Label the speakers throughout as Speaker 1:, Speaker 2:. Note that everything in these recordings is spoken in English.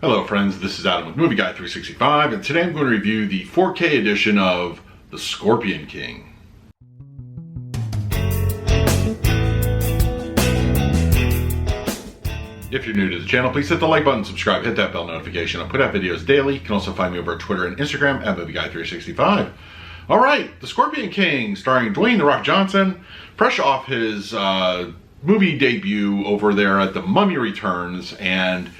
Speaker 1: Hello friends, this is Adam with Movie Guy 365, and today I'm going to review the 4K edition of The Scorpion King. If you're new to the channel, please hit the like button, subscribe, hit that bell notification. I put out videos daily. You can also find me over at Twitter and Instagram at Movie Guy 365. Alright, The Scorpion King, starring Dwayne "The Rock" Johnson, fresh off his movie debut over there at The Mummy Returns, and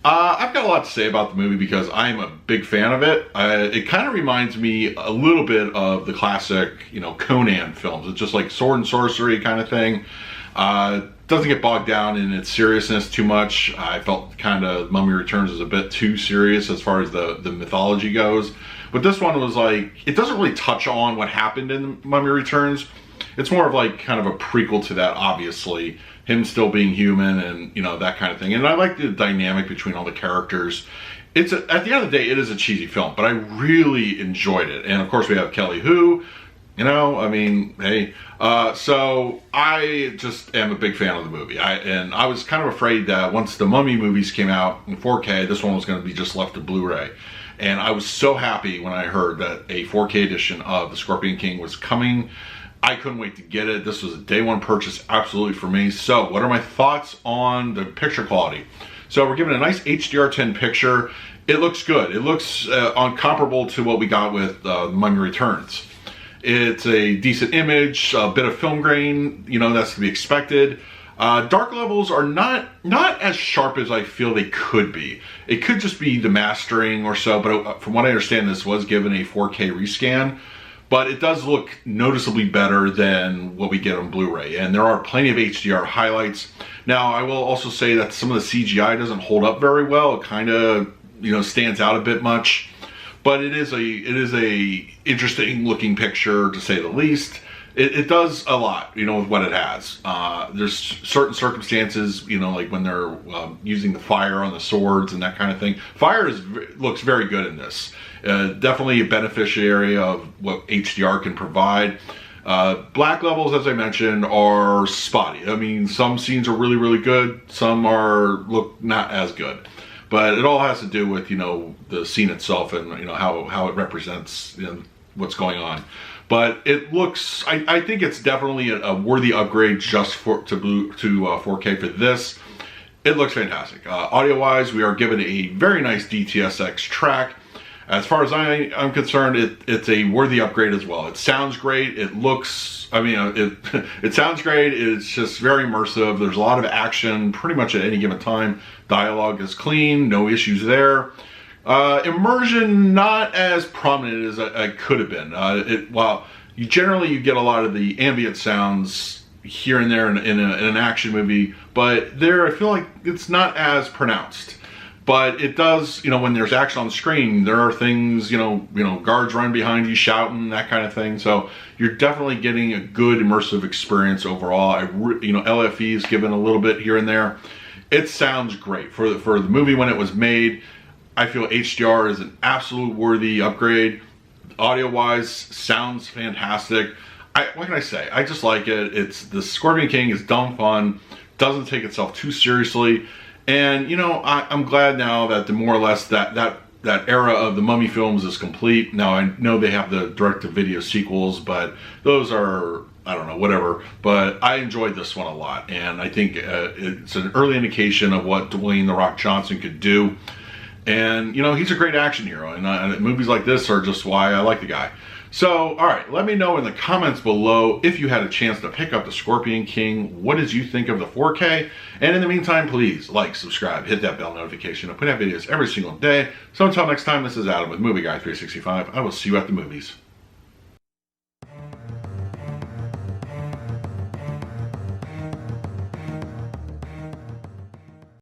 Speaker 1: I've got a lot to say about the movie because I'm a big fan of it. It kind of reminds me a little bit of the classic, Conan films. It's just like sword and sorcery kind of thing. Doesn't get bogged down in its seriousness too much. I felt kind of Mummy Returns is a bit too serious as far as the mythology goes. But this one was like, it doesn't really touch on what happened in Mummy Returns. It's more of like kind of a prequel to that, obviously. Him still being human and, that kind of thing. And I like the dynamic between all the characters. At the end of the day, it is a cheesy film, but I really enjoyed it. And of course we have Kelly Hu, hey. So I just am a big fan of the movie. And I was kind of afraid that once the Mummy movies came out in 4K, this one was going to be just left to Blu-ray. And I was so happy when I heard that a 4K edition of The Scorpion King was coming. I couldn't wait to get it. This was a day one purchase absolutely for me. So what are my thoughts on the picture quality? So we're given a nice HDR10 picture. It looks good. It looks comparable to what we got with Mummy Returns. It's a decent image, a bit of film grain, that's to be expected. Dark levels are not as sharp as I feel they could be. It could just be the mastering or so, but from what I understand, this was given a 4K rescan. But it does look noticeably better than what we get on Blu-ray. And there are plenty of HDR highlights. Now, I will also say that some of the CGI doesn't hold up very well. It kind of, stands out a bit much. But it is a interesting looking picture, to say the least. It does a lot, with what it has. There's certain circumstances, like when they're using the fire on the swords and that kind of thing. Fire looks very good in this. Definitely a beneficiary of what HDR can provide. Black levels, as I mentioned, are spotty. I mean, some scenes are really, really good. Some look not as good. But it all has to do with, the scene itself and, how it represents what's going on. But it looks, I think it's definitely a worthy upgrade just to 4K for this. It looks fantastic. Audio-wise, we are given a very nice DTS:X track. As far as I'm concerned, it's a worthy upgrade as well. It sounds great. It looks, it sounds great. It's just very immersive. There's a lot of action pretty much at any given time. Dialogue is clean, no issues there. Immersion, not as prominent as it could have been. While you get a lot of the ambient sounds here and there in an action movie, but there I feel like it's not as pronounced. But it does, when there's action on the screen, there are things, guards running behind you, shouting, that kind of thing. So you're definitely getting a good immersive experience overall. LFE is given a little bit here and there. It sounds great for the movie when it was made. I feel HDR is an absolute worthy upgrade. Audio-wise, sounds fantastic. What can I say? I just like it. The Scorpion King is dumb fun. Doesn't take itself too seriously. And, I'm glad now that more or less that era of the Mummy films is complete. Now, I know they have the direct-to-video sequels, but those are, I don't know, whatever. But I enjoyed this one a lot. And I think it's an early indication of what Dwayne "The Rock" Johnson could do. And, he's a great action hero. And movies like this are just why I like the guy. So, alright, let me know in the comments below if you had a chance to pick up The Scorpion King. What did you think of the 4K? And in the meantime, please like, subscribe, hit that bell notification. I put out videos every single day. So until next time, this is Adam with Movie Guy 365. I will see you at the movies.